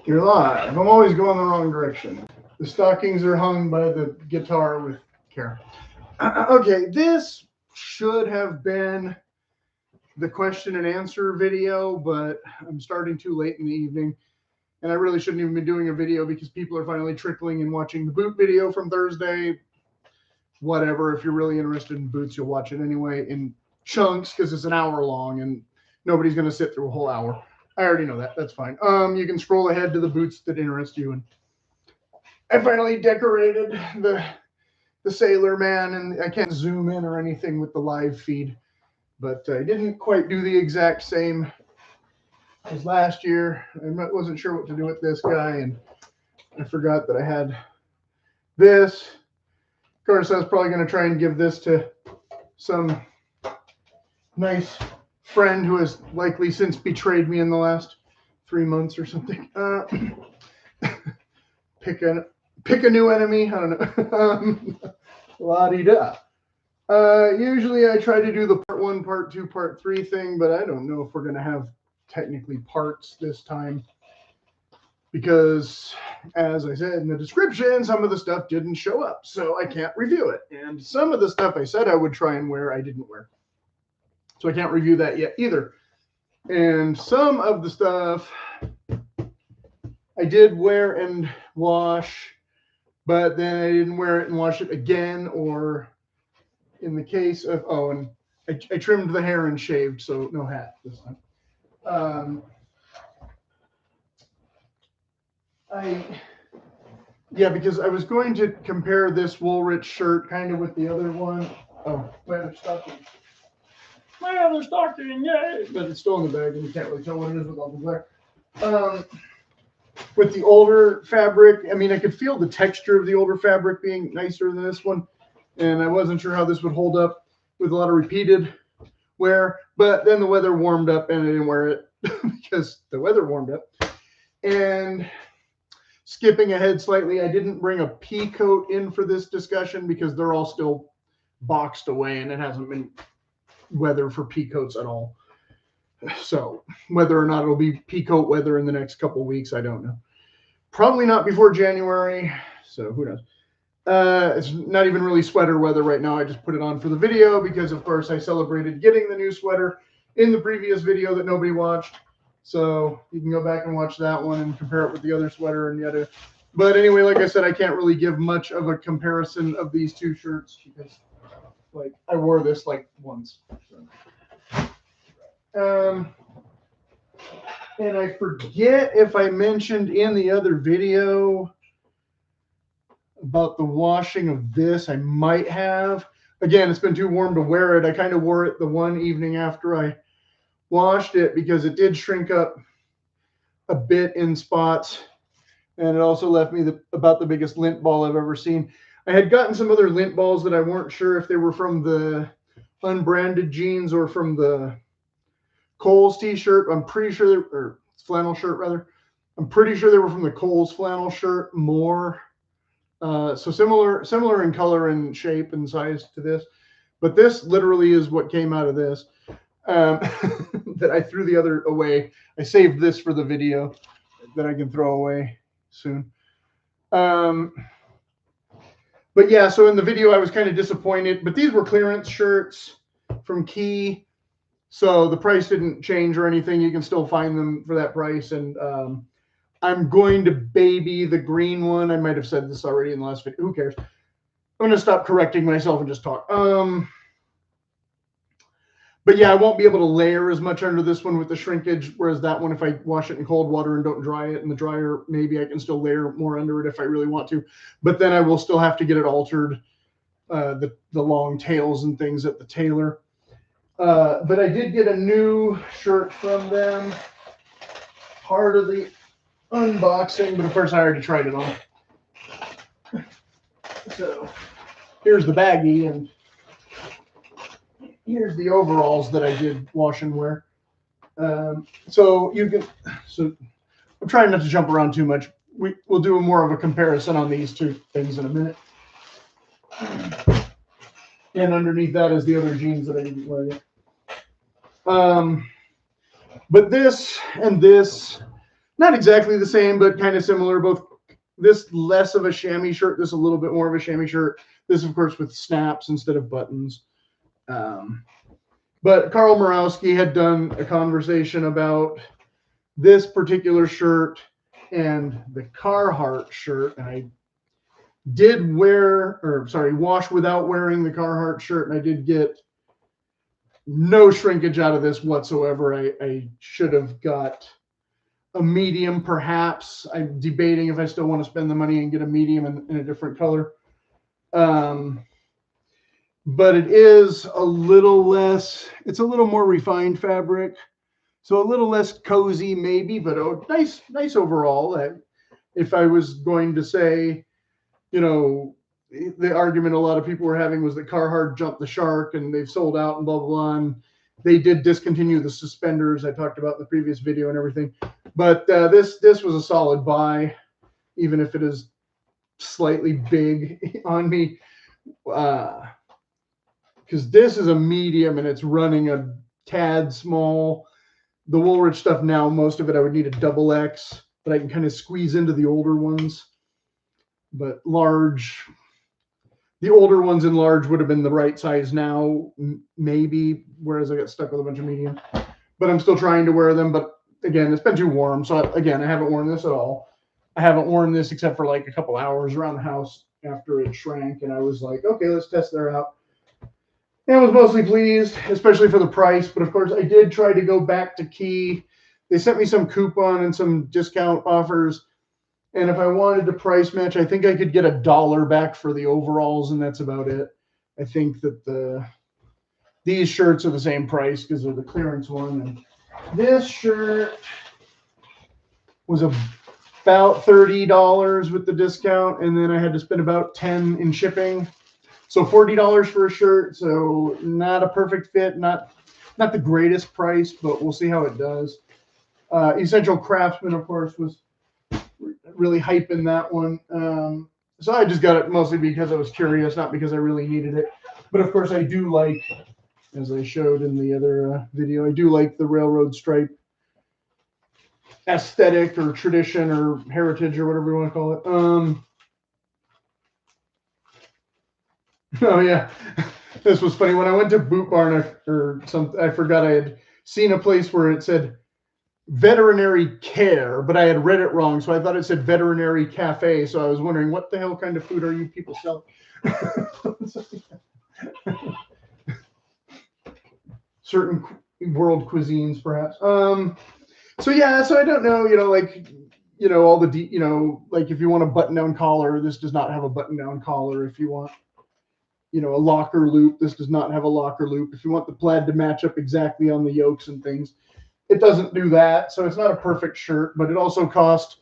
You're live. I'm always going the wrong direction. The stockings are hung by the guitar with Kara. Okay, this should have been the question and answer video, but I'm starting too late in the evening, and I really shouldn't even be doing a video because people are finally trickling and watching the boot video from Thursday. Whatever, if you're really interested in boots, you'll watch it anyway in chunks because it's an hour long, and nobody's going to sit through a whole hour. I already know that. That's fine. You can scroll ahead to the boots that interest you. And I finally decorated the Sailor Man, and I can't zoom in or anything with the live feed, but I didn't quite do the exact same as last year. I wasn't sure what to do with this guy, and I forgot that I had this. Of course, I was probably going to try and give this to some nice friend who has likely since betrayed me in the last 3 months or something. Pick a new enemy. I don't know. La-di-da. Usually I try to do the part 1, part 2, part 3 thing, but I don't know if we're going to have technically parts this time because, as I said in the description, some of the stuff didn't show up, so I can't review it. And some of the stuff I said I would try and wear, I didn't wear. So I can't review that yet either. And some of the stuff I did wear and wash, but then I didn't wear it and wash it again, or in the case of, and I trimmed the hair and shaved, so no hat this time. Because I was going to compare this Woolrich shirt kind of with the other one. Oh, leather stocking. My other stocking, yay! But it's still in the bag, and you can't really tell what it is with all the glare. With the older fabric, I mean, I could feel the texture of the older fabric being nicer than this one, and I wasn't sure how this would hold up with a lot of repeated wear, but then the weather warmed up, and I didn't wear it because the weather warmed up. And skipping ahead slightly, I didn't bring a pea coat in for this discussion because they're all still boxed away, and it hasn't been weather for pea coats at all. So whether or not it'll be pea coat weather in the next couple weeks, I don't know. Probably not before January, so who knows. It's not even really sweater weather right now. I just put it on for the video because, of course, I celebrated getting the new sweater in the previous video that nobody watched. So you can go back and watch that one and compare it with the other sweater and the other. But anyway, like I said, I can't really give much of a comparison of these two shirts because I wore this once. So. And I forget if I mentioned in the other video about the washing of this. I might have. Again, it's been too warm to wear it. I kind of wore it the one evening after I washed it because it did shrink up a bit in spots. And it also left me about the biggest lint ball I've ever seen. I had gotten some other lint balls that I weren't sure if they were from the unbranded jeans or from the Kohl's t-shirt. I'm pretty sure or flannel shirt rather. I'm pretty sure they were from the Kohl's flannel shirt more. So similar in color and shape and size to this. But this literally is what came out of this. That I threw the other away. I saved this for the video that I can throw away soon. But yeah, so in the video I was kind of disappointed, but these were clearance shirts from Key, so the price didn't change or anything. You can still find them for that price, and I'm going to baby the green one. I might have said this already in the last video. Who cares? I'm going to stop correcting myself and just talk. But yeah, I won't be able to layer as much under this one with the shrinkage, whereas that one, if I wash it in cold water and don't dry it in the dryer, maybe I can still layer more under it if I really want to. But then I will still have to get it altered, the long tails and things at the tailor. But I did get a new shirt from them, part of the unboxing, but of course I already tried it on. So here's the baggie, and here's the overalls that I did wash and wear. So I'm trying not to jump around too much. We'll do more of a comparison on these two things in a minute. And underneath that is the other jeans that I didn't wear yet. But this and this Not exactly the same, but kind of similar. Both this less of a chamois shirt, this a little bit more of a chamois shirt. This, of course, with snaps instead of buttons. But Carl Morawski had done a conversation about this particular shirt and the Carhartt shirt. And I did wash without wearing the Carhartt shirt, and I did get no shrinkage out of this whatsoever. I should have got a medium, perhaps. I'm debating if I still want to spend the money and get a medium in a different color. But it is a little less, it's a little more refined fabric. So a little less cozy maybe, but nice overall. If I was going to say, you know, the argument a lot of people were having was that Carhartt jumped the shark and they've sold out and blah, blah, blah. And they did discontinue the suspenders I talked about in the previous video and everything. But this was a solid buy, even if it is slightly big on me. Because this is a medium and it's running a tad small. The Woolrich stuff now, most of it I would need a double X, but I can kind of squeeze into the older ones. But large, the older ones in large would have been the right size now, maybe, whereas I got stuck with a bunch of medium. But I'm still trying to wear them. But again, it's been too warm. So again, I haven't worn this at all. I haven't worn this except for like a couple hours around the house after it shrank. And I was like, okay, let's test that out. And I was mostly pleased, especially for the price. But of course, I did try to go back to Key. They sent me some coupon and some discount offers. And if I wanted to price match, I think I could get $1 back for the overalls, and that's about it. I think that these shirts are the same price because they're the clearance one. And this shirt was about $30 with the discount, and then I had to spend about $10 in shipping. So $40 for a shirt. So not a perfect fit, not the greatest price, but we'll see how it does. Essential Craftsman, of course, was really hyping that one. So I just got it mostly because I was curious, not because I really needed it. But of course I do like, as I showed in the other video, I do like the railroad stripe aesthetic or tradition or heritage or whatever you want to call it. Oh yeah, this was funny. When I went to Boot Barn or something, I forgot I had seen a place where it said veterinary care, but I had read it wrong, so I thought it said veterinary cafe. So I was wondering, what the hell kind of food are you people selling? Certain world cuisines, perhaps. So yeah, so I don't know, all the, like if you want a button-down collar, this does not have a button-down collar. If you want, a locker loop, this does not have a locker loop. If you want the plaid to match up exactly on the yokes and things, it doesn't do that. So it's not a perfect shirt, but it also cost,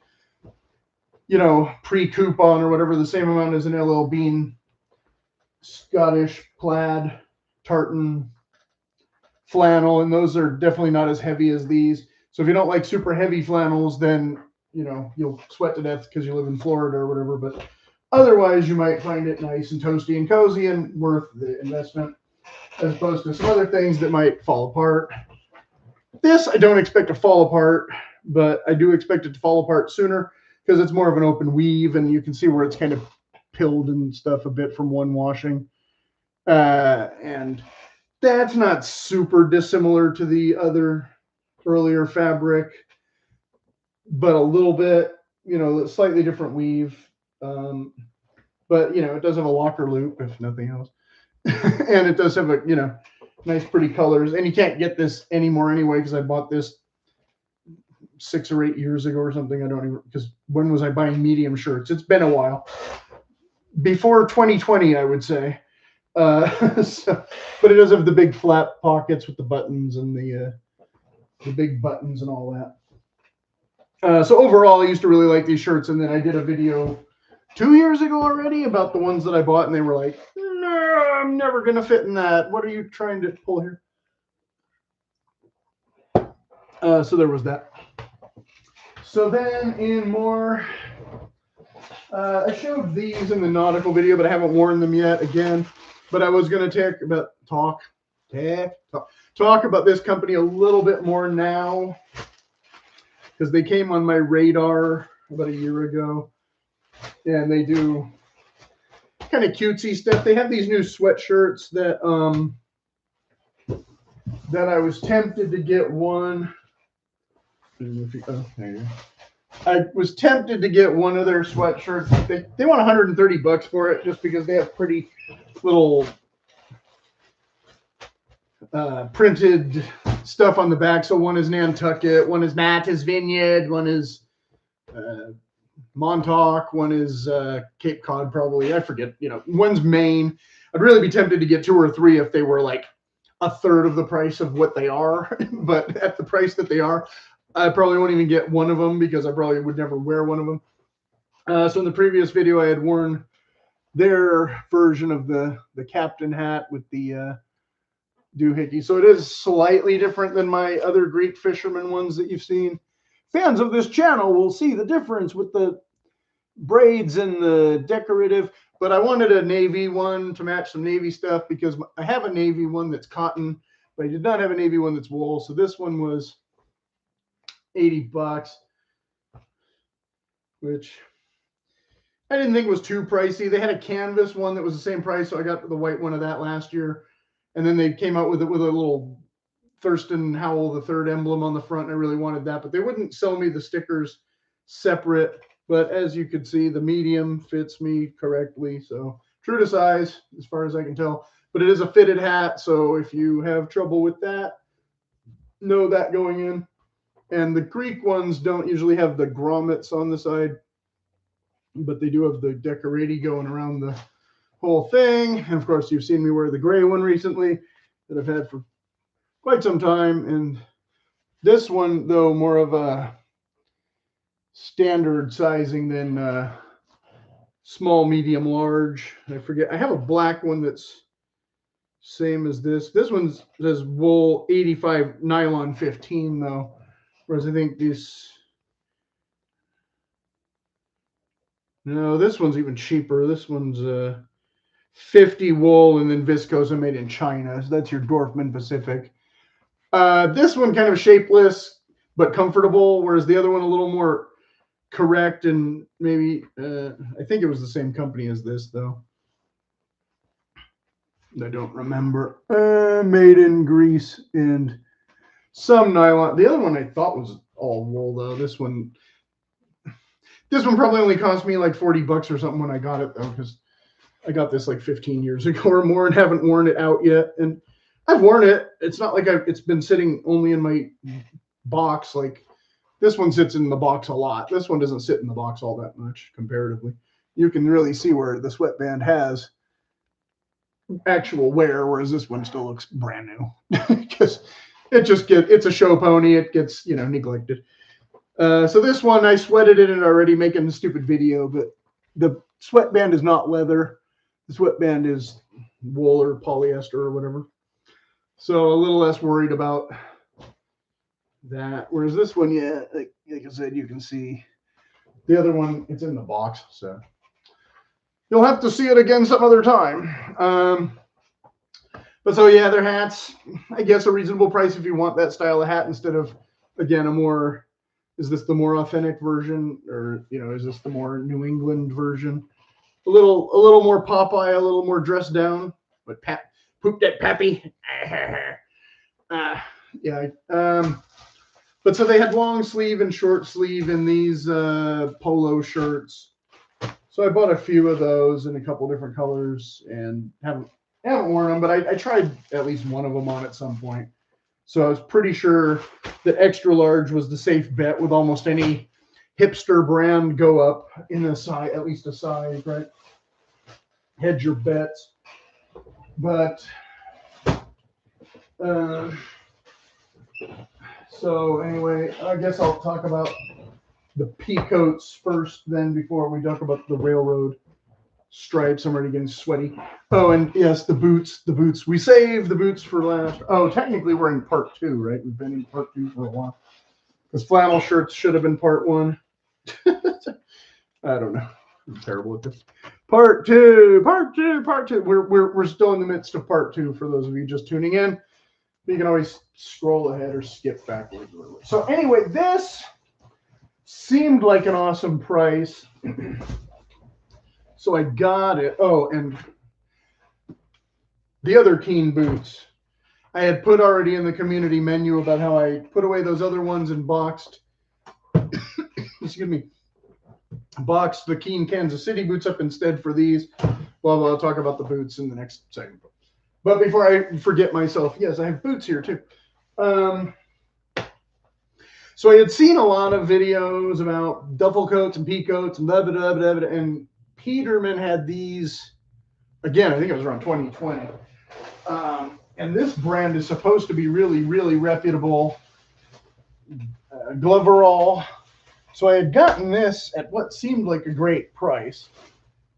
pre-coupon or whatever, the same amount as an LL Bean Scottish plaid tartan flannel. And those are definitely not as heavy as these. So if you don't like super heavy flannels, then, you'll sweat to death because you live in Florida or whatever. But otherwise, you might find it nice and toasty and cozy and worth the investment, as opposed to some other things that might fall apart. This I don't expect to fall apart, but I do expect it to fall apart sooner because it's more of an open weave, and you can see where it's kind of pilled and stuff a bit from one washing. And that's not super dissimilar to the other earlier fabric, but a little bit, slightly different weave. But, it does have a locker loop, if nothing else. And it does have a, nice pretty colors. And you can't get this anymore anyway, because I bought this 6 or 8 years ago or something. I don't even, because when was I buying medium shirts? It's been a while. Before 2020, I would say. But it does have the big flat pockets with the buttons and the big buttons and all that. So overall, I used to really like these shirts. And then I did a video 2 years ago already about the ones that I bought, and they were like, no, I'm never going to fit in that. What are you trying to pull here? So there was that. So then in more, I showed these in the Nautical video, but I haven't worn them yet again. But I was going to talk about this company a little bit more now. because they came on my radar about a year ago, and they do kind of cutesy stuff. They have these new sweatshirts that that I was tempted to get one. I was tempted to get one of their sweatshirts. They want $130 for it just because they have pretty little printed stuff on the back. So one is Nantucket, one is Mattis Vineyard, one is Montauk, one is Cape Cod, probably. I forget, one's Maine. I'd really be tempted to get 2 or 3 if they were like a third of the price of what they are. But at the price that they are, I probably won't even get one of them because I probably would never wear one of them. So in the previous video, I had worn their version of the captain hat with the doohickey. So it is slightly different than my other Greek fisherman ones that you've seen. Fans of this channel will see the difference with the braids and the decorative, but I wanted a navy one to match some navy stuff because I have a navy one that's cotton, but I did not have a navy one that's wool. So this one was $80, which I didn't think was too pricey. They had a canvas one that was the same price, so I got the white one of that last year. And then they came out with it with a little Thurston Howell III emblem on the front, and I really wanted that, but they wouldn't sell me the stickers separate. But as you could see, the medium fits me correctly, so true to size as far as I can tell. But it is a fitted hat, so if you have trouble with that, know that going in. And the Greek ones don't usually have the grommets on the side, but they do have the decorati going around the whole thing. And of course, you've seen me wear the gray one recently that I've had for quite some time. And this one, though, more of a standard sizing than small, medium, large. I forget. I have a black one that's same as this. This one says wool 85, nylon 15, though. Whereas I think this, no, this one's even cheaper. This one's 50 wool and then viscose and made in China. So that's your Dorfman Pacific. This one kind of shapeless but comfortable, whereas the other one a little more correct and maybe, I think it was the same company as this, though. I don't remember. Made in Greece and some nylon. The other one I thought was all wool, though. This one probably only cost me like $40 or something when I got it, though, because I got this like 15 years ago or more and haven't worn it out yet. And I've worn it. It's not like it's been sitting only in my box. Like this one sits in the box a lot. This one doesn't sit in the box all that much comparatively. You can really see where the sweatband has actual wear, whereas this one still looks brand new because it's a show pony. It gets, neglected. So this one, I sweated in it already making the stupid video, but the sweatband is not leather. The sweatband is wool or polyester or whatever. So a little less worried about that. Whereas this one, yeah, like I said, you can see the other one, it's in the box. So you'll have to see it again some other time. But so yeah, their hats, I guess a reasonable price if you want that style of hat instead of, again, is this the more authentic version, or is this the more New England version? A little more Popeye, a little more dressed down, but poop that pappy. Yeah. But so they had long sleeve and short sleeve in these polo shirts. So I bought a few of those in a couple different colors and haven't worn them, but I tried at least one of them on at some point. So I was pretty sure that extra large was the safe bet with almost any hipster brand go up in a size, at least a size, right? Hedge your bets. But so anyway, I guess I'll talk about the peacoats first, then before we talk about the railroad stripes. I'm already getting sweaty. Oh, and yes, the boots. We saved the boots for last. Oh, technically we're in part 2, right? We've been in part 2 for a while. Because flannel shirts should have been part 1. I don't know. I'm terrible at this. Part 2. We're still in the midst of part 2 for those of you just tuning in. You can always scroll ahead or skip backwards. So anyway, this seemed like an awesome price. So I got it. Oh, and the other Keen boots. I had put already in the community menu about how I put away those other ones and boxed, excuse me, boxed the Keen Kansas City boots up instead for these. Well, I'll talk about the boots in the next segment. But before I forget myself, yes, I have boots here too. So I had seen a lot of videos about duffel coats and pea coats and blah, blah, blah, blah, blah, and Peterman had these, again, I think it was around 2020. And this brand is supposed to be really, really reputable. Gloverall. So I had gotten this at what seemed like a great price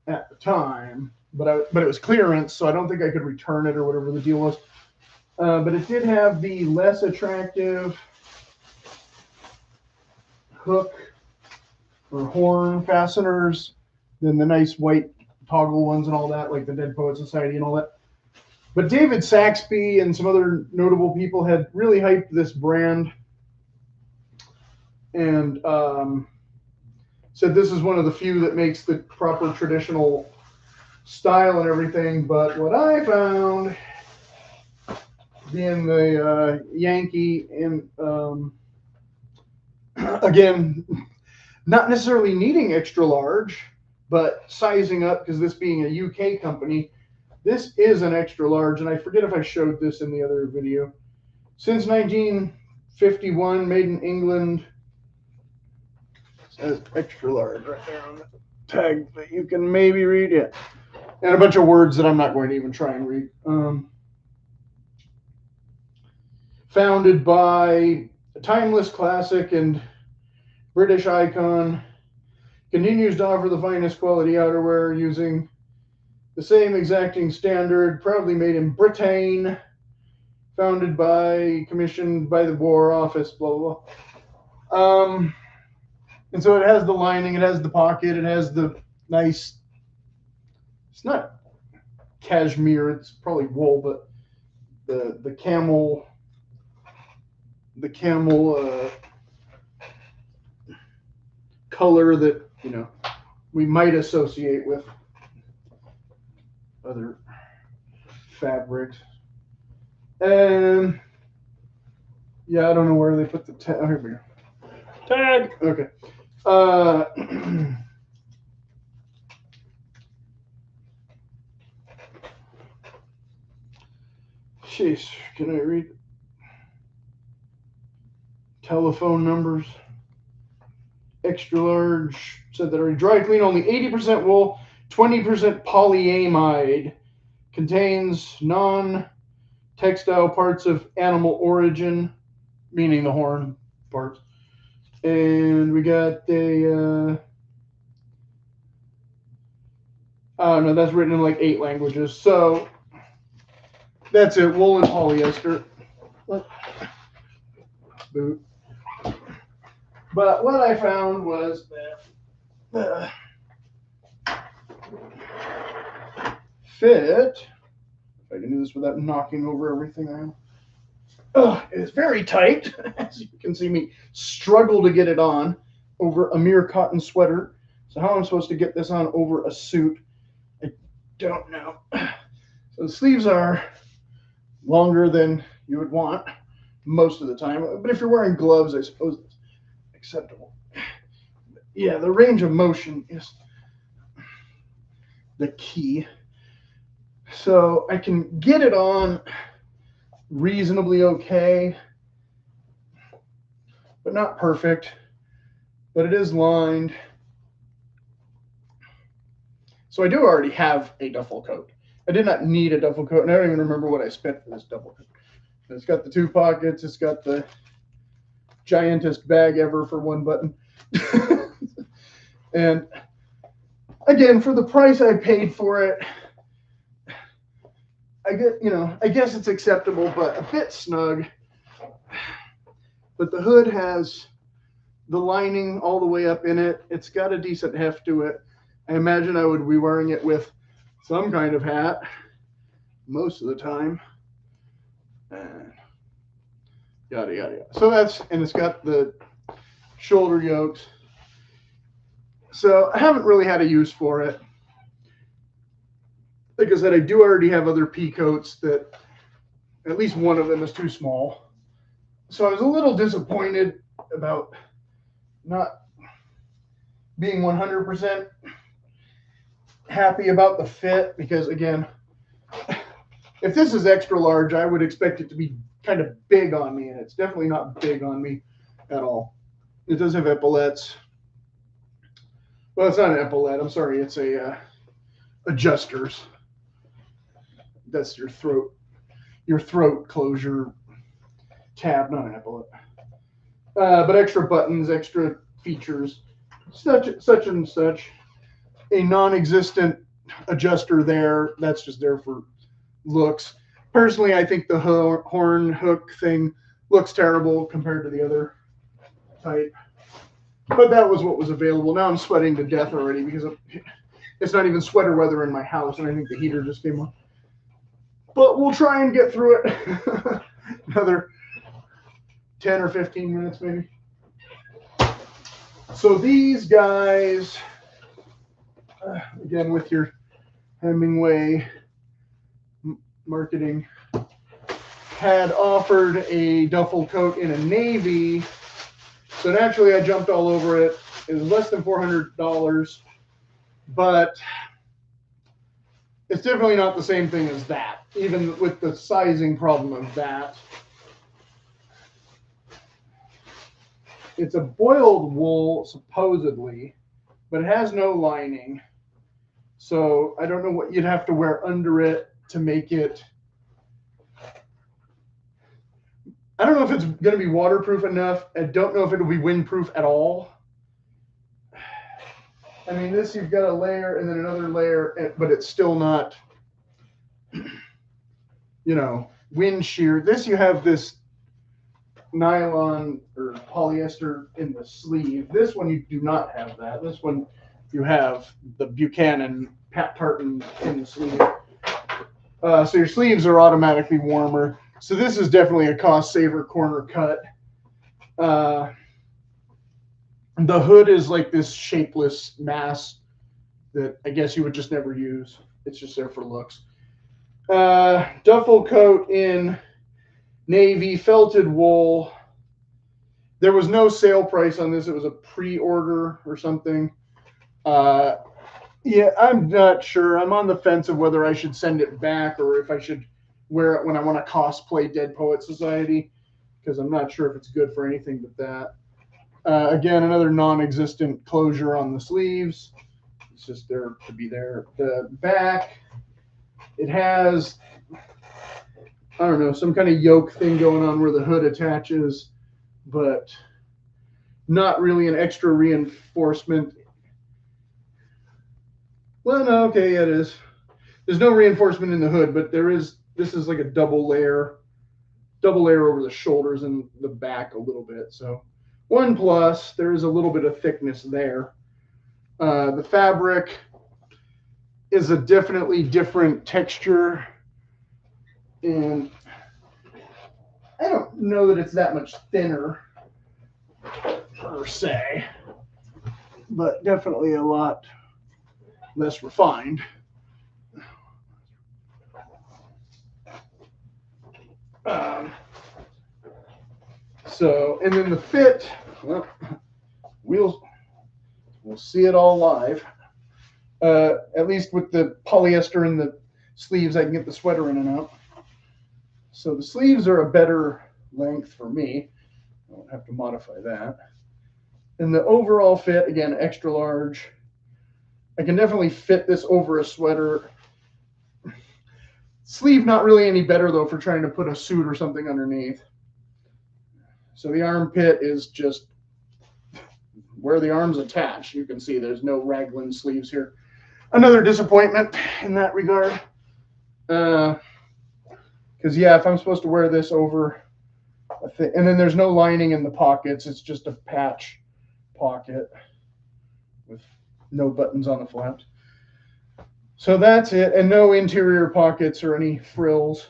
at the time, but it was clearance, so I don't think I could return it or whatever the deal was. But it did have the less attractive hook or horn fasteners than the nice white toggle ones and all that, like the Dead Poet Society and all that. But David Saxby and some other notable people had really hyped this brand and said this is one of the few that makes the proper traditional style and everything. But what I found, being the Yankee, and again, not necessarily needing extra large, but sizing up, because this being a UK company, this is an extra large, and I forget if I showed this in the other video. Since 1951, made in England. It says extra large right there on the tag that you can maybe read it. And a bunch of words that I'm not going to even try and read. Founded by a timeless classic and British icon, continues to offer the finest quality outerwear using the same exacting standard, proudly made in Britain, founded by, commissioned by the War Office, blah, blah, blah. And so it has the lining, it has the pocket, it has the nice, it's not cashmere, it's probably wool, but the camel color that, you know, we might associate with other fabrics. And yeah, I don't know where they put the tag. Oh, here we go. Tag. Okay. Jeez, can I read? Telephone numbers. Extra large. Said that already. Dry clean only 80% wool, 20% polyamide. Contains non-textile parts of animal origin, meaning the horn parts. And we got a, oh no, that's written in like 8 languages. So that's it, wool and polyester. Boot. But what I found was that fit, if I can do this without knocking over everything I am, it is very tight. As you can see me struggle to get it on over a mere cotton sweater. So how I'm supposed to get this on over a suit, I don't know. So the sleeves are longer than you would want most of the time. But if you're wearing gloves, I suppose it's acceptable. Yeah, the range of motion is the key. So I can get it on reasonably okay, but not perfect. But it is lined. So I do already have a duffel coat. I did not need a duffel coat, and I don't even remember what I spent for this duffel coat. It's got the 2 pockets. It's got the giantest bag ever for 1 button. And again, for the price I paid for it, I guess it's acceptable, but a bit snug. But the hood has the lining all the way up in it. It's got a decent heft to it. I imagine I would be wearing it with some kind of hat most of the time. And yada, yada, yada. So that's, and it's got the shoulder yokes. So I haven't really had a use for it. Like I said, I do already have other pea coats that at least one of them is too small. So I was a little disappointed about not being 100% happy about the fit, because again, if this is extra large, I would expect it to be kind of big on me, and it's definitely not big on me at all. It does have epaulettes. Well, it's not an epaulette. I'm sorry. It's a adjusters. That's your throat closure tab, not an epaulette. But extra buttons, extra features, such and such. A non-existent adjuster there. That's just there for looks. Personally, I think the horn hook thing looks terrible compared to the other type. But that was what was available. Now I'm sweating to death already because it's not even sweater weather in my house, and I think the heater just came on. But we'll try and get through it. Another 10 or 15 minutes maybe. So these guys, again with your Hemingway marketing, had offered a duffel coat in a navy. So naturally I jumped all over it. It was less than $400, but it's definitely not the same thing as that, even with the sizing problem of that. It's a boiled wool, supposedly, but it has no lining. So I don't know what you'd have to wear under it to make it. I don't know if it's going to be waterproof enough. I don't know if it'll be windproof at all. I mean, this, you've got a layer and then another layer, but it's still not, you know, wind shear. This, you have this nylon or polyester in the sleeve. This one, you do not have that. This one, you have the Buchanan Pat Tartan in the sleeve. So your sleeves are automatically warmer. So this is definitely a cost saver corner cut. The hood is like this shapeless mass that I guess you would just never use. It's just there for looks. Duffel coat in navy, felted wool. There was no sale price on this. It was a pre-order or something. Yeah, I'm not sure. I'm on the fence of whether I should send it back or if I should wear it when I want to cosplay Dead Poet Society, because I'm not sure if it's good for anything but that. Again, another non-existent closure on the sleeves. It's just there to be there. The back, it has, I don't know, some kind of yoke thing going on where the hood attaches, but not really an extra reinforcement. Well, no, okay, yeah, it is. There's no reinforcement in the hood, but there is. This is like a double layer over the shoulders and the back a little bit. So one plus, there is a little bit of thickness there. The fabric is a definitely different texture, and I don't know that it's that much thinner per se, but definitely a lot less refined. So, and then the fit, well, we'll see it all live. At least with the polyester in the sleeves, I can get the sweater in and out. So the sleeves are a better length for me. I won't have to modify that. And the overall fit, again, extra large. I can definitely fit this over a sweater. Sleeve not really any better, though, for trying to put a suit or something underneath. So the armpit is just where the arm's attached. You can see there's no raglan sleeves here. Another disappointment in that regard. Because, yeah, if I'm supposed to wear this over, and then there's no lining in the pockets. It's just a patch pocket with no buttons on the flaps. So that's it, and no interior pockets or any frills.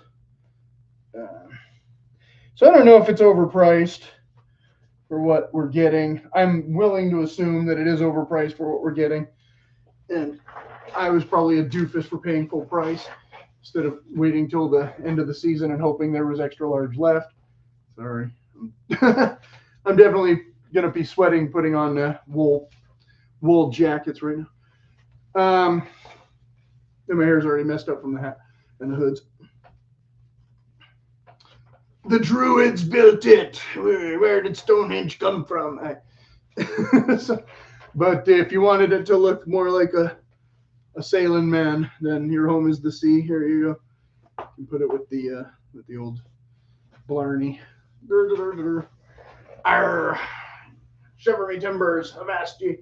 So I don't know if it's overpriced. for what we're getting. I'm willing to assume that it is overpriced for what we're getting. And I was probably a doofus for paying full price instead of waiting till the end of the season and hoping there was extra large left. Sorry. I'm definitely going to be sweating putting on wool jackets right now. And my hair's already messed up from the hat and the hoods. The Druids built it. Where did Stonehenge come from? But if you wanted it to look more like a sailing man, then your home is the sea. Here you go. You can put it with the old Blarney. Arr, shiver me timbers, avast ye.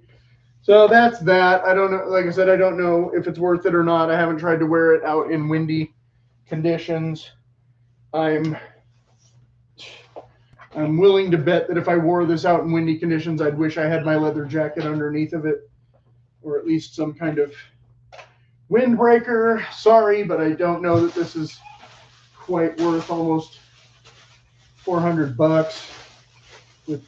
So that's that. I don't know. Like I said, I don't know if it's worth it or not. I haven't tried to wear it out in windy conditions. I'm willing to bet that if I wore this out in windy conditions, I'd wish I had my leather jacket underneath of it, or at least some kind of windbreaker. Sorry, but I don't know that this is quite worth almost $400 with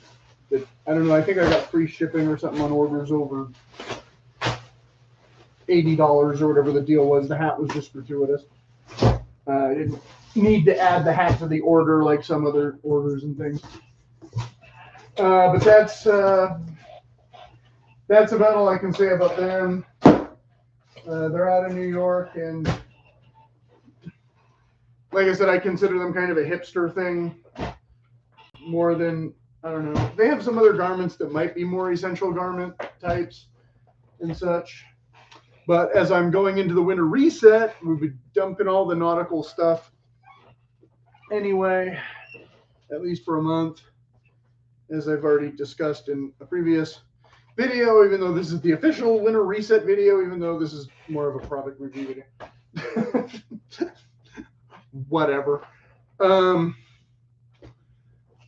the, I don't know, I think I got free shipping or something on orders over $80 or whatever the deal was. The hat was just gratuitous. I didn't need to add the hat to the order like some other orders and things. But that's about all I can say about them. They're out of New York, and like I said, I consider them kind of a hipster thing more than, I don't know. They have some other garments that might be more essential garment types and such. But as I'm going into the winter reset, we'll be dumping all the nautical stuff anyway, at least for a month, as I've already discussed in a previous video, even though this is the official winter reset video, even though this is more of a product review video. Whatever.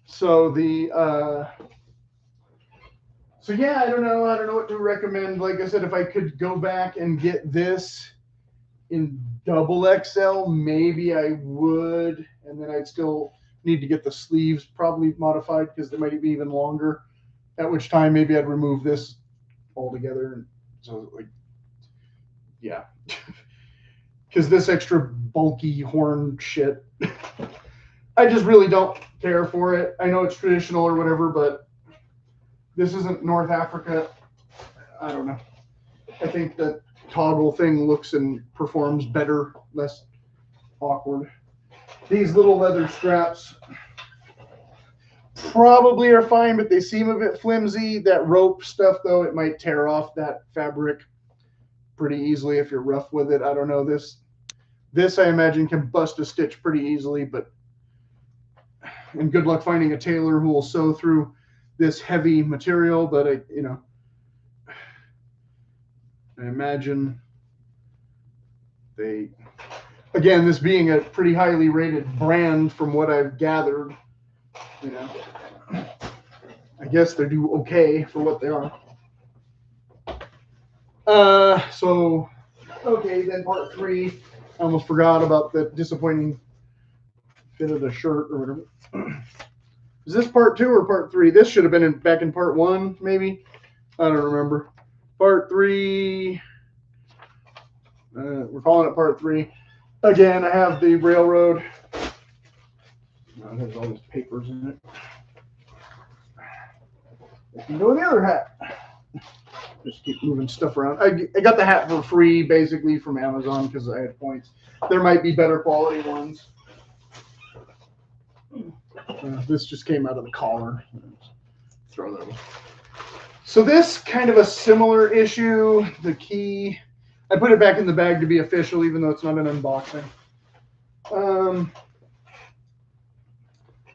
So yeah, I don't know what to recommend. Like I said, if I could go back and get this in double XL, maybe I would, and then I'd still need to get the sleeves probably modified because they might be even longer, at which time maybe I'd remove this altogether. So like, yeah, because this extra bulky horn shit, I just really don't care for it. I know it's traditional or whatever, but this isn't North Africa. I don't know. I think that toggle thing looks and performs better, less awkward. These little leather straps probably are fine, but they seem a bit flimsy. That rope stuff, though, it might tear off that fabric pretty easily if you're rough with it. I don't know. This I imagine can bust a stitch pretty easily, and good luck finding a tailor who will sew through this heavy material. But I imagine again, this being a pretty highly rated brand from what I've gathered, I guess they do okay for what they are. So, okay, then part 3, I almost forgot about the disappointing fit of the shirt or whatever. Is this part 2 or part 3? This should have been back in part 1, maybe. I don't remember. Part 3. We're calling it part 3. Again, I have the railroad. It has all these papers in it. I can go with the other hat. Just keep moving stuff around. I got the hat for free, basically, from Amazon because I had points. There might be better quality ones. This just came out of the collar. Throw that away. So this kind of a similar issue. The key, I put it back in the bag to be official, even though it's not an unboxing.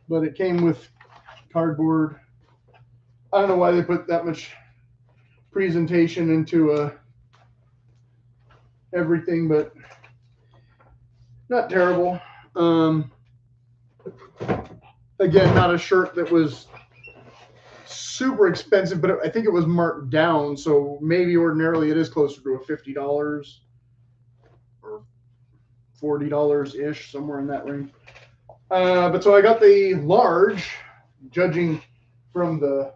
But it came with cardboard. I don't know why they put that much presentation into everything, but not terrible. Again, not a shirt that was super expensive, but I think it was marked down, so maybe ordinarily it is closer to a $50 or $40-ish, somewhere in that range. But so I got the large, judging from the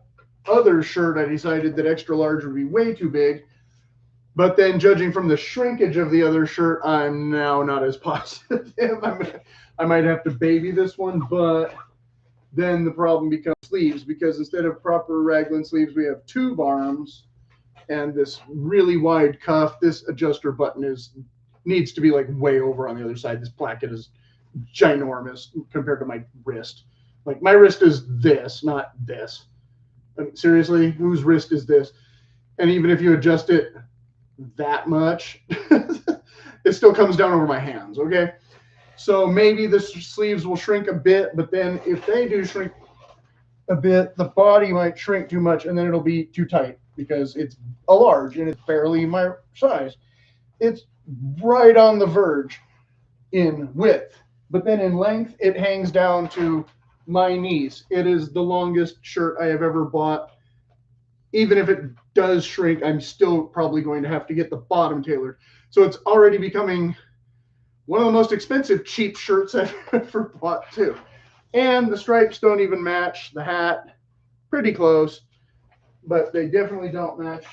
other shirt, I decided that extra large would be way too big. But then judging from the shrinkage of the other shirt, I'm now not as positive. I might have to baby this one, but then the problem becomes sleeves, because instead of proper raglan sleeves, we have tube arms and this really wide cuff. This adjuster button needs to be like way over on the other side. This placket is ginormous compared to my wrist. Like my wrist is this, not this. I mean, seriously, whose wrist is this? And even if you adjust it that much, it still comes down over my hands. Okay, so maybe the sleeves will shrink a bit, but then if they do shrink a bit, the body might shrink too much, and then it'll be too tight because it's a large and it's barely my size. It's right on the verge in width, but then in length it hangs down to my knees. It is the longest shirt I have ever bought. Even if it does shrink, I'm still probably going to have to get the bottom tailored. So it's already becoming one of the most expensive cheap shirts I've ever bought too. And the stripes don't even match the hat. Pretty close, but they definitely don't match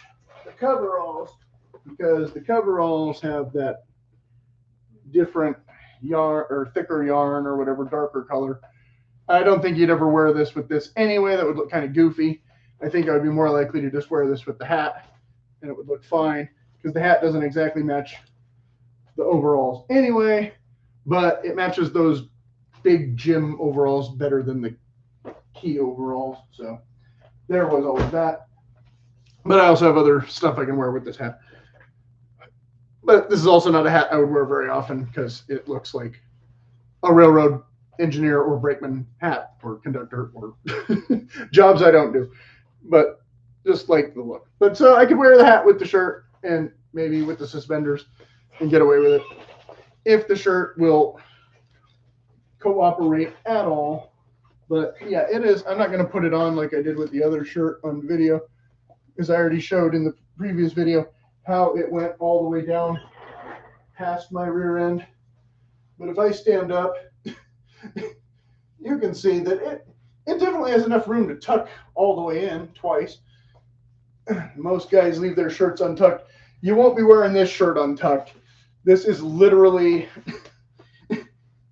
the coveralls, because the coveralls have that different yarn or thicker yarn or whatever, darker color. I don't think you'd ever wear this with this anyway. That would look kind of goofy. I think I would be more likely to just wear this with the hat, and it would look fine, because the hat doesn't exactly match the overalls anyway, but it matches those big gym overalls better than the Key overalls. So there was always that. But I also have other stuff I can wear with this hat. But this is also not a hat I would wear very often, because it looks like a railroad engineer or brakeman hat or conductor or jobs I don't do. But just like the look. But so I could wear the hat with the shirt and maybe with the suspenders and get away with it if the shirt will cooperate at all. But yeah, it is. I'm not going to put it on like I did with the other shirt on video, because I already showed in the previous video how it went all the way down past my rear end. But if I stand up, you can see that it definitely has enough room to tuck all the way in twice. Most guys leave their shirts untucked. You won't be wearing this shirt untucked. This is literally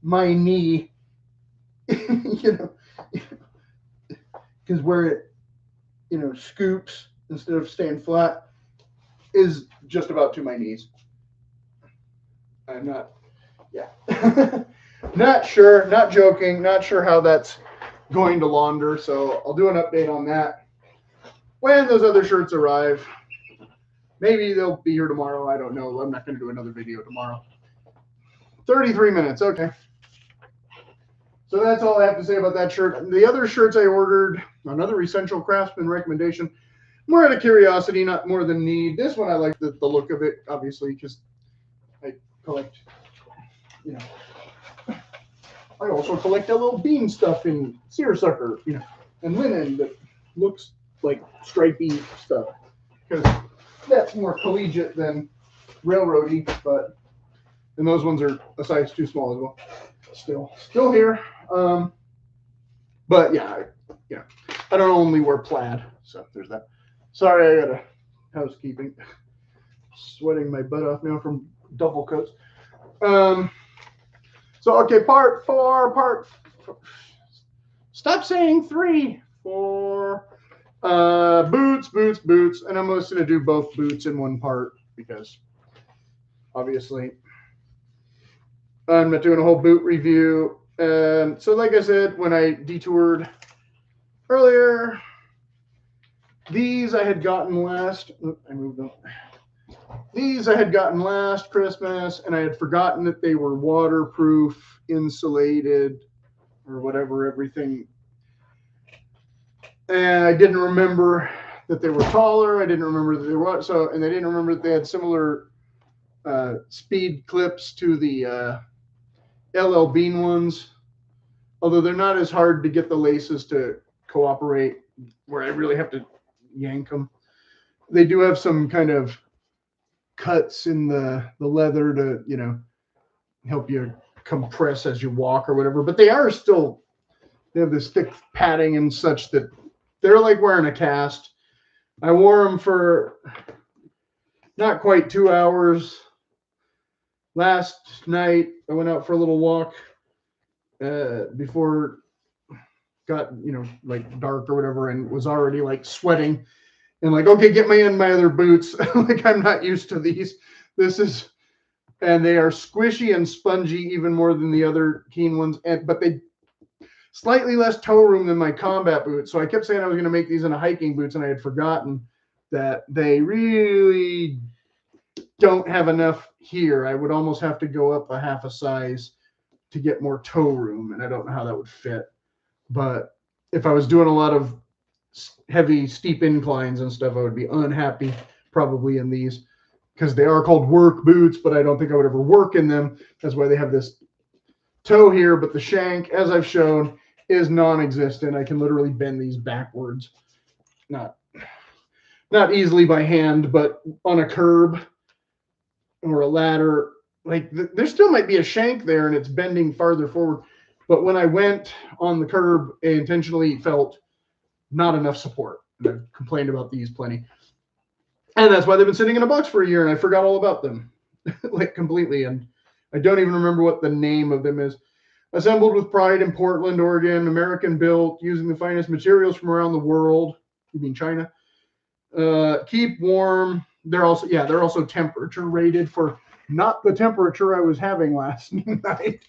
my knee, you know, because where it, you know, scoops instead of staying flat is just about to my knees. I'm not, yeah, not sure, not joking, not sure how that's going to launder. So I'll do an update on that when those other shirts arrive. Maybe they'll be here tomorrow. I don't know. I'm not going to do another video tomorrow. 33 minutes. Okay. So that's all I have to say about that shirt. The other shirts I ordered, another Essential Craftsman recommendation, more out of curiosity, not more than need. This one I like the look of it, obviously, because I collect, you know. I also collect a little bean stuff in seersucker, you know, and linen that looks like stripy stuff, because that's more collegiate than railroady. But and those ones are a size too small as well. Still here. But yeah, I don't only wear plaid, so there's that. Sorry, I got a housekeeping. Sweating my butt off now from double coats. So okay, part four. Stop saying 3, 4. Boots, and I'm just gonna do both boots in one part, because obviously I'm not doing a whole boot review. So like I said, when I detoured earlier, these I had gotten last. I moved them. These I had gotten last Christmas, and I had forgotten that they were waterproof, insulated, or whatever, everything. And I didn't remember that they were taller. I didn't remember that they were and I didn't remember that they had similar speed clips to the LL Bean ones. Although they're not as hard to get the laces to cooperate, where I really have to yank them. They do have some kind of cuts in the leather to, you know, help you compress as you walk or whatever. But they are still, they have this thick padding and such that they're like wearing a cast. I wore them for not quite 2 hours. Last night, I went out for a little walk before it got, like dark or whatever, and was already like sweating and like, okay, get me in my other boots. Like, I'm not used to these. And they are squishy and spongy even more than the other Keen ones, but they slightly less toe room than my combat boots. So I kept saying I was going to make these into hiking boots, and I had forgotten that they really don't have enough here. I would almost have to go up a half a size to get more toe room, and I don't know how that would fit. But if I was doing a lot of heavy, steep inclines and stuff, I would be unhappy probably in these, because they are called work boots, but I don't think I would ever work in them. That's why they have this toe here, but the shank, as I've shown, is non-existent. I can literally bend these backwards. Not easily by hand, but on a curb or a ladder, like there still might be a shank there and it's bending farther forward. But when I went on the curb, I intentionally felt not enough support. And I've complained about these plenty. And that's why they've been sitting in a box for a year, and I forgot all about them, like completely. And I don't even remember what the name of them is. Assembled with pride in Portland, Oregon, American built, using the finest materials from around the world. You mean China? Keep warm. They're also temperature rated for not the temperature I was having last night.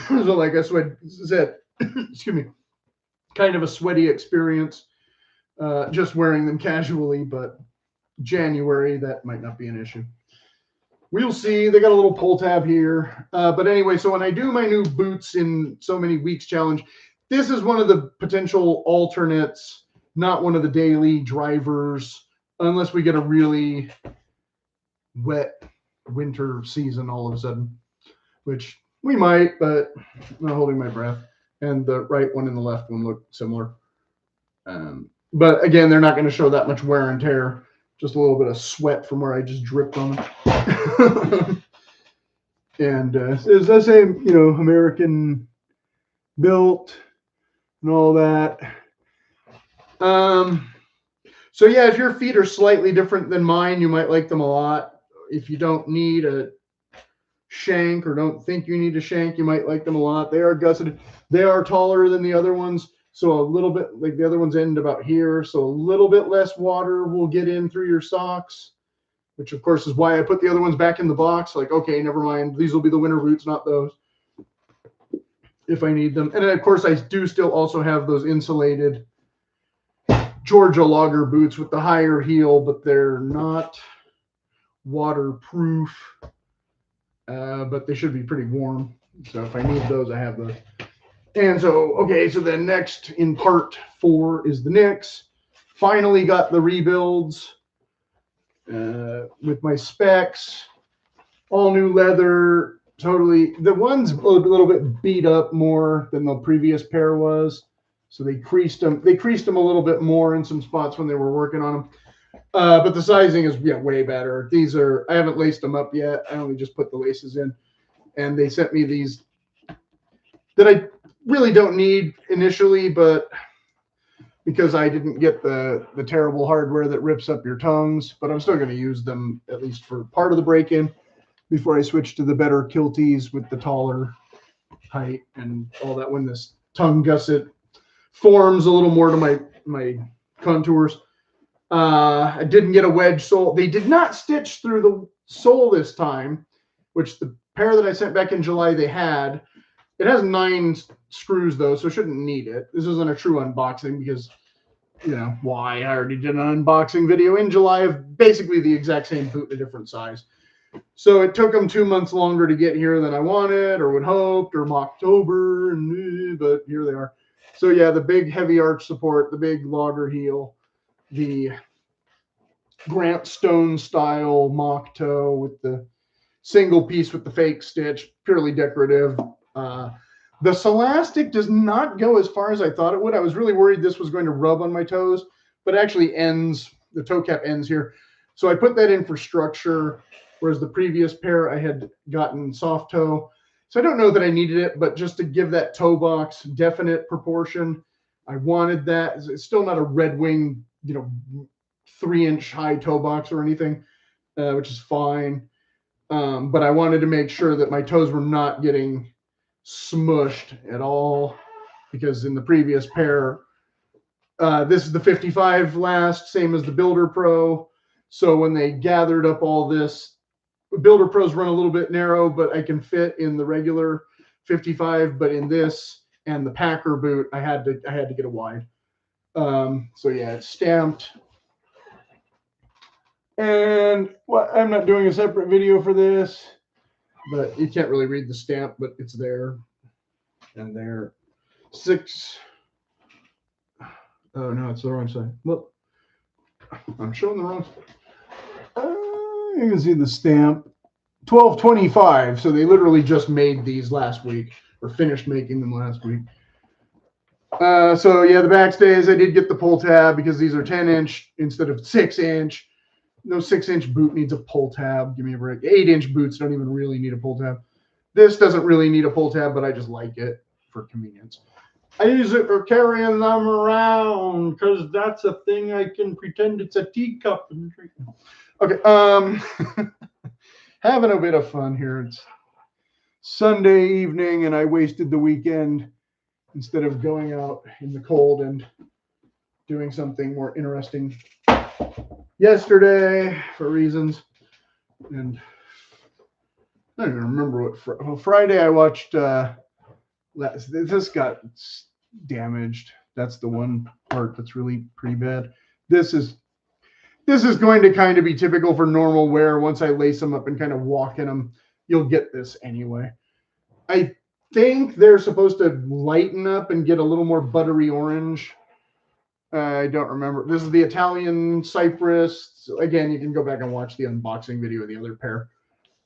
So like I said, excuse me, kind of a sweaty experience. Just wearing them casually, but January, that might not be an issue. We'll see. They got a little pull tab here. But anyway, so when I do my new boots in so many weeks challenge, this is one of the potential alternates, not one of the daily drivers, unless we get a really wet winter season all of a sudden, which we might, but I'm not holding my breath. And the right one and the left one look similar. But again, they're not going to show that much wear and tear. Just a little bit of sweat from where I just dripped on them. And it's the same, American built and all that. So yeah, if your feet are slightly different than mine, you might like them a lot. If you don't need a shank or don't think you need a shank, you might like them a lot. They are gusseted. They are taller than the other ones. So a little bit, like the other ones end about here. So a little bit less water will get in through your socks, which of course is why I put the other ones back in the box. Like, okay, never mind. These will be the winter boots, not those, if I need them. And then of course I do still also have those insulated Georgia logger boots with the higher heel, but they're not waterproof, but they should be pretty warm. So if I need those, I have those. And so, okay, so then next in part 4 is the Knicks. Finally got the rebuilds with my specs, all new leather, totally. The one's a little bit beat up more than the previous pair was. So they creased them. They creased them a little bit more in some spots when they were working on them. But the sizing is way better. These are, I haven't laced them up yet. I only just put the laces in. And they sent me these that I really don't need initially, but because I didn't get the terrible hardware that rips up your tongues, but I'm still going to use them at least for part of the break-in before I switch to the better kilties with the taller height and all that. When this tongue gusset forms a little more to my contours. I didn't get a wedge sole. They did not stitch through the sole this time, which the pair that I sent back in July, they had. It has 9 screws though, so shouldn't need it. This isn't a true unboxing because, why? I already did an unboxing video in July of basically the exact same boot in a different size. So it took them 2 months longer to get here than I wanted or would hoped or Mocktober, but here they are. So yeah, the big heavy arch support, the big logger heel, the Grant Stone style mock toe with the single piece with the fake stitch, purely decorative. The Celastic does not go as far as I thought it would. I was really worried this was going to rub on my toes, but it actually ends, the toe cap ends here. So I put that in for structure, whereas the previous pair I had gotten soft toe. So I don't know that I needed it, but just to give that toe box definite proportion, I wanted that. It's still not a Red Wing, 3-inch high toe box or anything, which is fine. But I wanted to make sure that my toes were not getting smushed at all, because in the previous pair, this is the 55 last, same as the Builder Pro. So when they gathered up all this, Builder Pros run a little bit narrow, but I can fit in the regular 55. But in this and the Packer boot, I had to get a wide. So yeah, it's stamped. And I'm not doing a separate video for this, but you can't really read the stamp, but it's there and there. 6. Oh no, it's the wrong side. Look, I'm showing the wrong side. You can see the stamp. 1225. So they literally just made these last week, or finished making them last week. So yeah, the backstays, I did get the pull tab because these are 10-inch instead of 6-inch. No 6-inch boot needs a pull tab. Give me a break. 8-inch boots don't even really need a pull tab. This doesn't really need a pull tab, but I just like it for convenience. I use it for carrying them around because that's a thing I can pretend it's a teacup and drink. Okay, having a bit of fun here. It's Sunday evening and I wasted the weekend instead of going out in the cold and doing something more interesting yesterday for reasons. And I don't even remember what Friday I watched. This got damaged. That's the one part that's really pretty bad. This is going to kind of be typical for normal wear. Once I lace them up and kind of walk in them, you'll get this anyway. I think they're supposed to lighten up and get a little more buttery orange. I don't remember. This is the Italian Cypress. So again, you can go back and watch the unboxing video of the other pair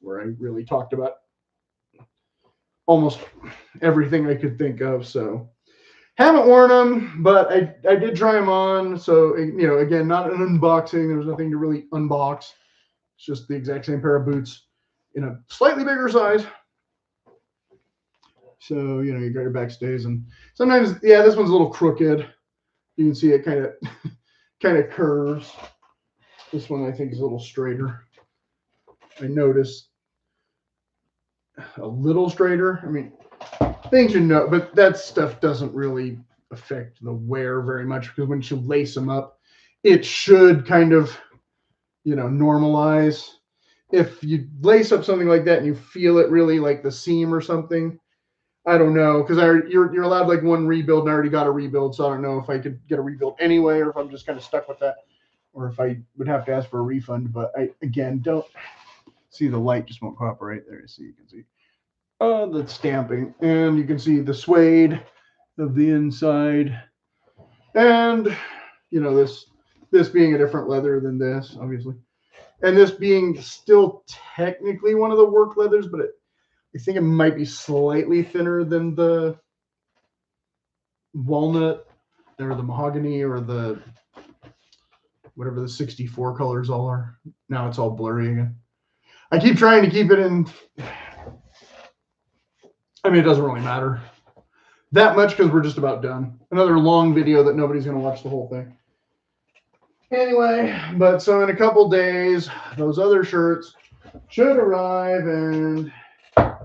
where I really talked about almost everything I could think of. So haven't worn them, but I did try them on. So, again, not an unboxing. There's nothing to really unbox. It's just the exact same pair of boots in a slightly bigger size. So, you got your backstays, and sometimes, yeah, this one's a little crooked. You can see it kind of curves. This one I think is a little straighter. I noticed a little straighter. I mean, things but that stuff doesn't really affect the wear very much, because when you lace them up, it should kind of, normalize. If you lace up something like that and you feel it really like the seam or something, I don't know, because you're allowed like one rebuild, and I already got a rebuild, so I don't know if I could get a rebuild anyway, or if I'm just kind of stuck with that, or if I would have to ask for a refund. But I, again, don't see, the light just won't cooperate. There you see, you can see the stamping, and you can see the suede of the inside, and this being a different leather than this, obviously, and this being still technically one of the Wurk leathers, but I think it might be slightly thinner than the walnut or the mahogany or the whatever the 64 colors all are. Now it's all blurry again. I keep trying to keep it in. I mean, it doesn't really matter that much because we're just about done. Another long video that nobody's going to watch the whole thing. Anyway, but so in a couple days, those other shirts should arrive, and I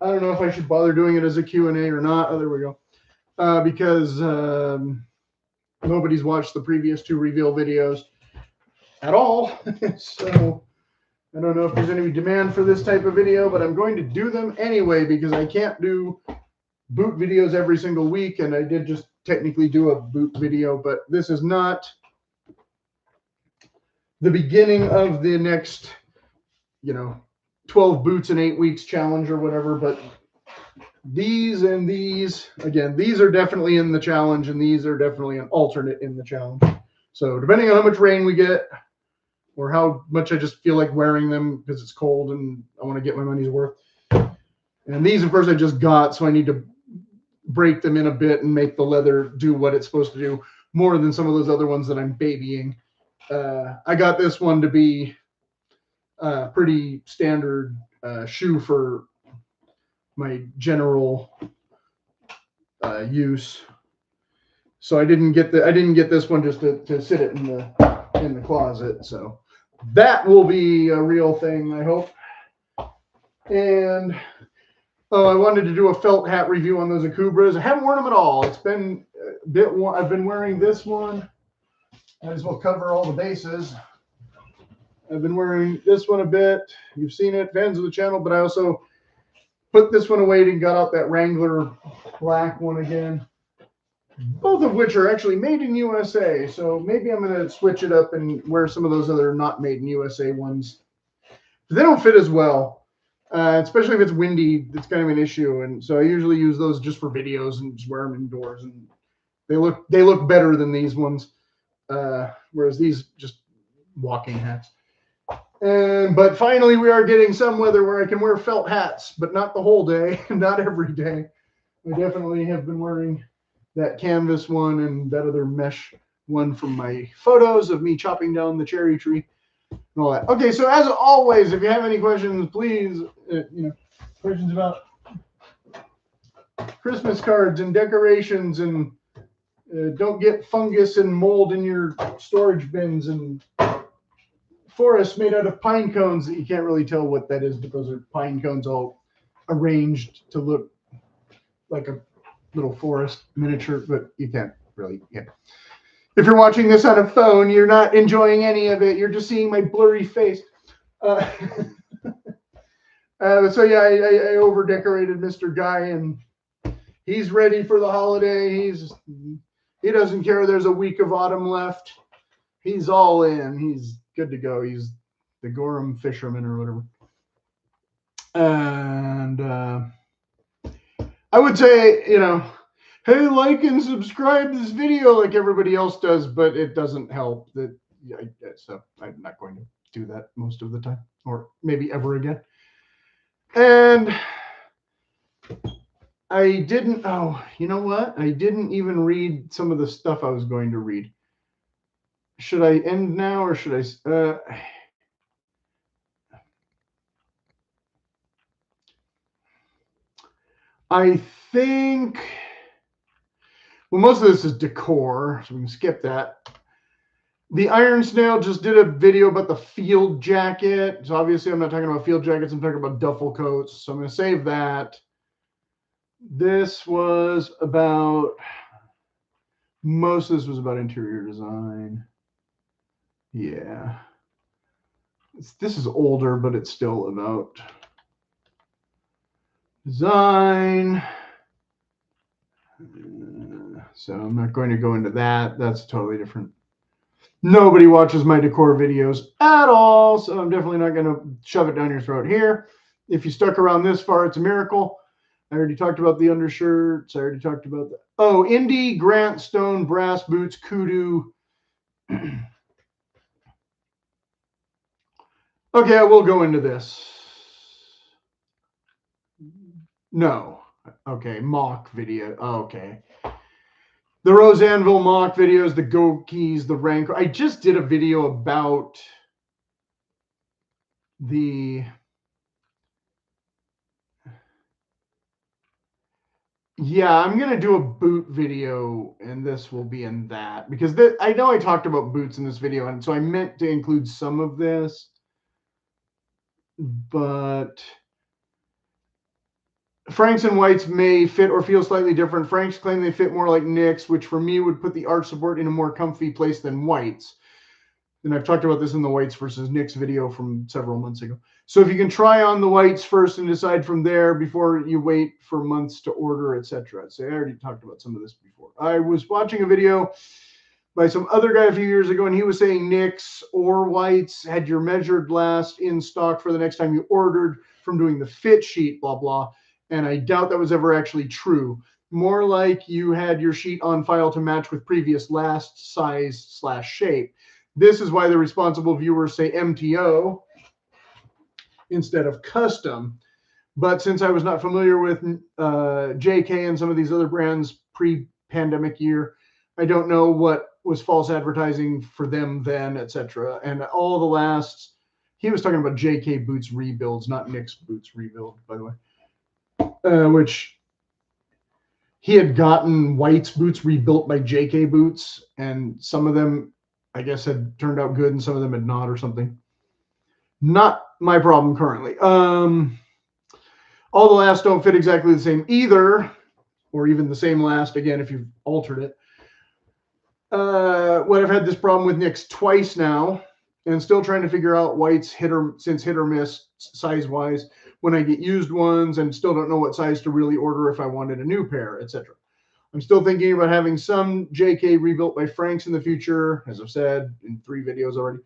don't know if I should bother doing it as a Q&A or not. Oh, there we go. Because nobody's watched the previous 2 reveal videos at all. So I don't know if there's any demand for this type of video, but I'm going to do them anyway because I can't do boot videos every single week. And I did just technically do a boot video, but this is not the beginning of the next, 12 boots in 8 weeks challenge or whatever. But these and these, again, these are definitely in the challenge, and these are definitely an alternate in the challenge. So depending on how much rain we get, or how much I just feel like wearing them because it's cold and I want to get my money's worth. And these, of course, I just got, so I need to break them in a bit and make the leather do what it's supposed to do more than some of those other ones that I'm babying. I got this one to be a pretty standard shoe for my general use. So I didn't get this one just to sit it in the closet. So that will be a real thing, I hope. And I wanted to do a felt hat review on those Akubras. I haven't worn them at all. It's been a bit. I've been wearing this one. Might as well cover all the bases. I've been wearing this one a bit. You've seen it, fans of the channel, but I also put this one away and got out that Wrangler black one again. Both of which are actually made in USA. So maybe I'm going to switch it up and wear some of those other not made in USA ones. They don't fit as well. Especially if it's windy, it's kind of an issue. And so I usually use those just for videos and just wear them indoors. And they look better than these ones. Whereas these just walking hats. But finally we are getting some weather where I can wear felt hats, but not the whole day, not every day. I definitely have been wearing that canvas one and that other mesh one from my photos of me chopping down the cherry tree. And all that. Okay, so as always, if you have any questions, please, questions about Christmas cards and decorations, and don't get fungus and mold in your storage bins, and forests made out of pine cones that you can't really tell what that is, but those are pine cones all arranged to look like a little forest miniature, but you can't really. Yeah. If you're watching this on a phone, you're not enjoying any of it. You're just seeing my blurry face. So yeah, I over decorated Mr. Guy, and he's ready for the holiday. He doesn't care. There's a week of autumn left. He's all in. He's good to go. He's the Gorham fisherman or whatever. And I would say, hey, like and subscribe this video like everybody else does, but it doesn't help. So I'm not going to do that most of the time, or maybe ever again. And I didn't, you know what? I didn't even read some of the stuff I was going to read. Should I end now, or should I? I think, well, most of this is decor, so we can skip that. The Iron Snail just did a video about the field jacket. So obviously I'm not talking about field jackets. I'm talking about duffel coats. So I'm going to save that. This was about, most of this was about interior design. Yeah. This is older, but it's still about design. So I'm not going to go into that. That's totally different. Nobody watches my decor videos at all, so I'm definitely not going to shove it down your throat here. If you stuck around this far, it's a miracle. I already talked about the undershirts. I already talked about the Indy, Grant Stone, brass boots, kudu. Okay, I will go into this. No. Okay, mock video. Okay. The Rose Anvil mock videos, the Go Keys, the Rank. I just did a video about the... Yeah, I'm going to do a boot video, and this will be in that. Because I know I talked about boots in this video, and so I meant to include some of this. But Franks and Whites may fit or feel slightly different. Franks claim they fit more like Nicks, which for me would put the arch support in a more comfy place than Whites. And I've talked about this in the Whites versus Nicks video from several months ago. So if you can try on the Whites first and decide from there before you wait for months to order, etc. So I already talked about some of this before. I was watching a video by some other guy a few years ago, and he was saying Nicks or Whites had your measured last in stock for the next time you ordered from doing the fit sheet, blah, blah. And I doubt that was ever actually true. More like you had your sheet on file to match with previous last size / shape. This is why the responsible viewers say MTO instead of custom. But since I was not familiar with JK and some of these other brands pre-pandemic year, I don't know what was false advertising for them then, etc. And all the last, he was talking about JK boots rebuilds, not Nicks boots rebuild, by the way. Which he had gotten White's boots rebuilt by JK Boots, and some of them, I guess, had turned out good, and some of them had not, or something. Not my problem currently. All the lasts don't fit exactly the same either, or even the same last, again, if you've altered it. What I've had this problem with Nick's twice now, and still trying to figure out White's hit or miss size-wise when I get used ones, and still don't know what size to really order if I wanted a new pair, etc. I'm still thinking about having some JK rebuilt by Franks in the future, as I've said in 3 videos already,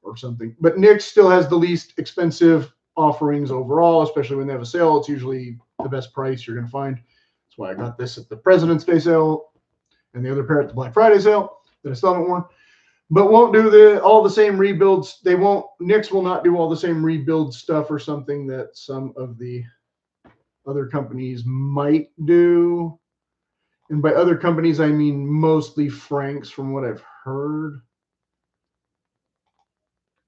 or something. But Nick's still has the least expensive offerings overall, especially when they have a sale. It's usually the best price you're going to find. That's why I got this at the President's Day sale and the other pair at the Black Friday sale that I still haven't worn. But won't do all the same rebuilds. They won't, Nick's will not do all the same rebuild stuff or something that some of the other companies might do. And by other companies, I mean mostly Franks from what I've heard.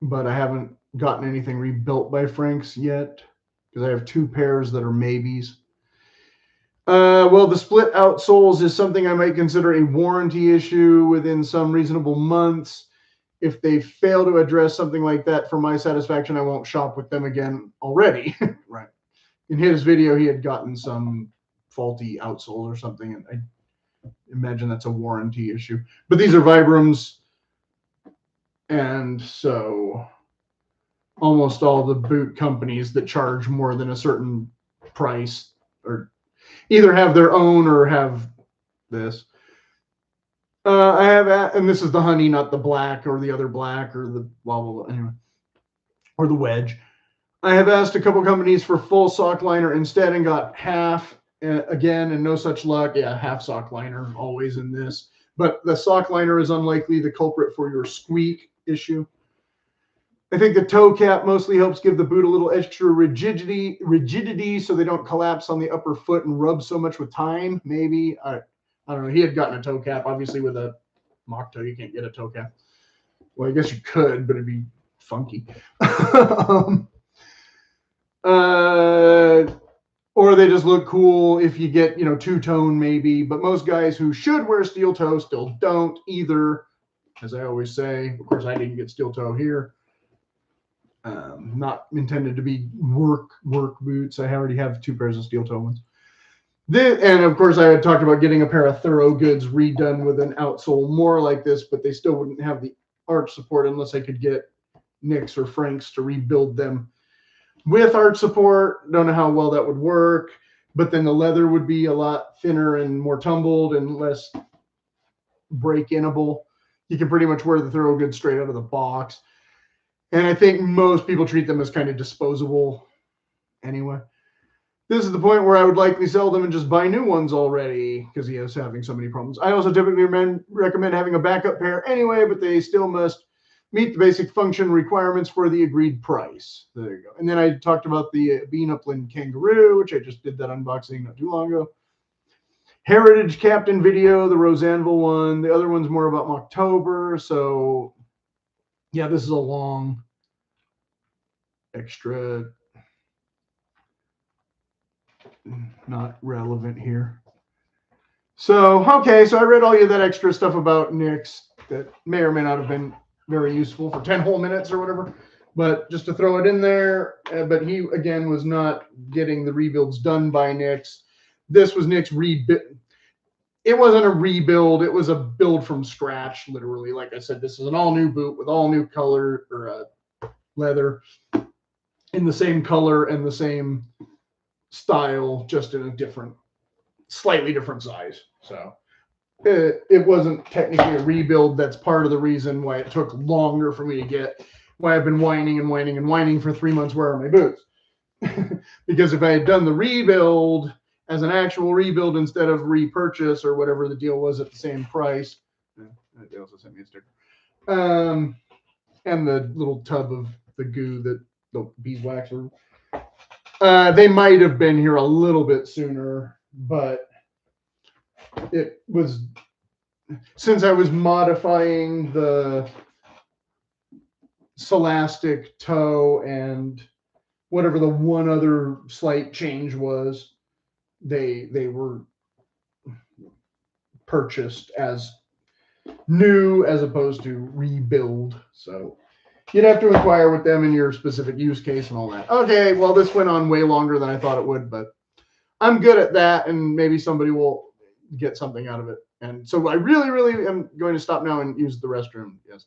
But I haven't gotten anything rebuilt by Franks yet because I have 2 pairs that are maybes. Well, the split outsoles is something I might consider a warranty issue within some reasonable months. If they fail to address something like that for my satisfaction, I won't shop with them again already. Right. In his video, he had gotten some faulty outsoles or something, and I imagine that's a warranty issue. But these are Vibrams, and so almost all the boot companies that charge more than a certain price or either have their own or have this. I have, and this is the honey, not the black or the other black or the blah, blah, blah, anyway, or the wedge. I have asked a couple companies for full sock liner instead and got half again, and no such luck. Yeah, half sock liner always in this. But the sock liner is unlikely the culprit for your squeak issue. I think the toe cap mostly helps give the boot a little extra rigidity so they don't collapse on the upper foot and rub so much with time. Maybe. I don't know. He had gotten a toe cap. Obviously, with a mock toe, you can't get a toe cap. Well, I guess you could, but it'd be funky. Or they just look cool if you get, 2-tone maybe. But most guys who should wear steel toe still don't either. As I always say, of course, I didn't get steel toe here. Not intended to be work boots. I already have 2 pairs of steel toe ones. And of course, I had talked about getting a pair of Thorough Goods redone with an outsole more like this, but they still wouldn't have the arch support unless I could get Nick's or Frank's to rebuild them with arch support. Don't know how well that would work, but then the leather would be a lot thinner and more tumbled and less break-inable. You can pretty much wear the Thorough Goods straight out of the box. And I think most people treat them as kind of disposable anyway. This is the point where I would likely sell them and just buy new ones already because he is having so many problems. I also typically recommend having a backup pair anyway, but they still must meet the basic function requirements for the agreed price. There you go. And then I talked about the Bean Upland Kangaroo, which I just did that unboxing not too long ago. Heritage Captain video, the Rosanville one. The other one's more about October. So yeah, this is a long extra, not relevant here. So, okay, so I read all of that extra stuff about Nick's that may or may not have been very useful for 10 whole minutes or whatever, but just to throw it in there. But he, again, was not getting the rebuilds done by Nick's. This was Nick's rebuild. It wasn't a rebuild. It was a build from scratch, literally. Like I said, this is an all-new boot with all-new color or leather in the same color and the same style, just in a different, slightly different size. So it wasn't technically a rebuild. That's part of the reason why it took longer for me to get, why I've been whining and whining and whining for 3 months wearing my boots. Because if I had done the rebuild as an actual rebuild instead of repurchase or whatever the deal was at the same price, they also sent me a sticker, and the little tub of the goo that the beeswax, they might have been here a little bit sooner, but it was, since I was modifying the Celastic toe and whatever the one other slight change was, they were purchased as new as opposed to rebuild. So you'd have to inquire with them in your specific use case and all that. Okay, well, this went on way longer than I thought it would, but I'm good at that, and maybe somebody will get something out of it. And so I really, really am going to stop now and use the restroom. Yes.